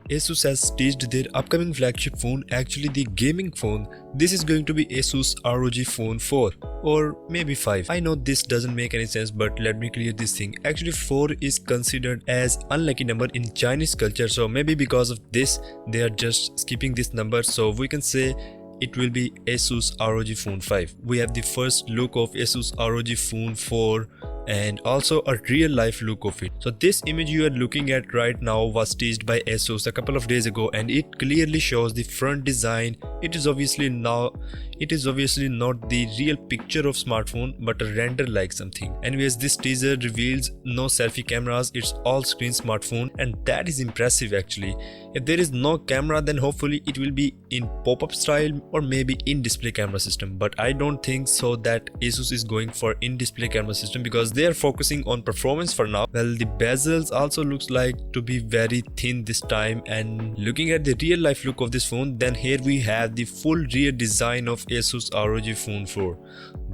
Asus has teased their upcoming flagship phone, actually the gaming phone. This is going to be Asus ROG Phone 4 or maybe 5. I know this doesn't make any sense, but let me clear this thing. Actually 4 is considered as unlucky number in Chinese culture, so maybe because of this they are just skipping this number, so we can say it will be Asus ROG Phone 5. We have the first look of Asus ROG Phone 4 and also a real life look of it. So this image you are looking at right now was teased by Asus a couple of days ago, and it clearly shows the front design. It is obviously not the real picture of smartphone, but a render like something. Anyways, this teaser reveals no selfie cameras, it's all screen smartphone, and that is impressive actually. If there is no camera, then hopefully it will be in pop-up style or maybe in-display camera system, but I don't think so that Asus is going for in-display camera system because they are focusing on performance for now. Well, the bezels also looks like to be very thin this time, and looking at the real life look of this phone, then here we have the full rear design of Asus ROG Phone 4.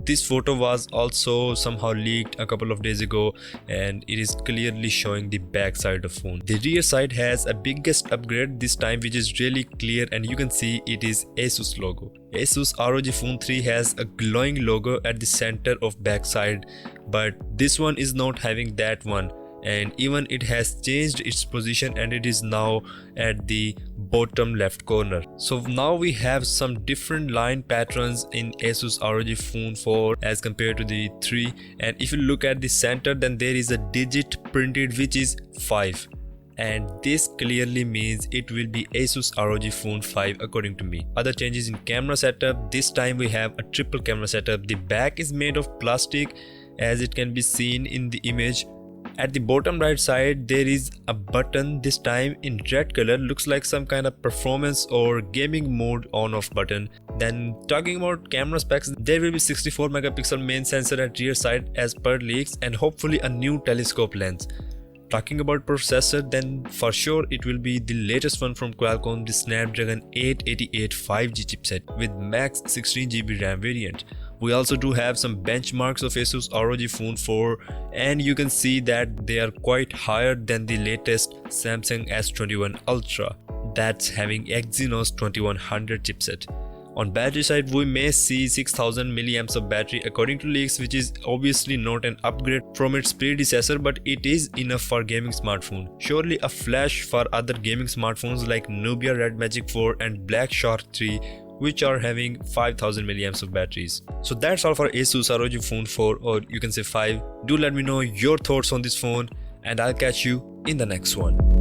This photo was also somehow leaked a couple of days ago, and it is clearly showing the back side of phone. The rear side has a biggest upgrade this time, which is really clear, and you can see it is Asus logo. Asus ROG Phone 3 has a glowing logo at the center of back side, but this one is not having that one, and even it has changed its position and it is now at the bottom left corner. So now we have some different line patterns in Asus ROG Phone 4 as compared to the 3, and if you look at the center, then there is a digit printed which is 5, and this clearly means it will be Asus ROG Phone 5 according to me. Other changes in camera setup, this time we have a triple camera setup. The back is made of plastic as it can be seen in the image. At the bottom right side there is a button, this time in red color, looks like some kind of performance or gaming mode on off button. Then talking about camera specs, there will be 64 megapixel main sensor at rear side as per leaks, and hopefully a new telescope lens. Talking about processor, then for sure it will be the latest one from Qualcomm, the Snapdragon 888 5G chipset with max 16GB RAM variant. We also do have some benchmarks of Asus ROG Phone 4, and you can see that they are quite higher than the latest Samsung S21 Ultra that's having Exynos 2100 chipset. On battery side, we may see 6000 mAh of battery according to leaks, which is obviously not an upgrade from its predecessor, but it is enough for gaming smartphone. Surely a flash for other gaming smartphones like Nubia Red Magic 4 and Black Shark 3, which are having 5000 mAh of batteries. So that's all for Asus ROG Phone 4, or you can say 5. Do let me know your thoughts on this phone, and I'll catch you in the next one.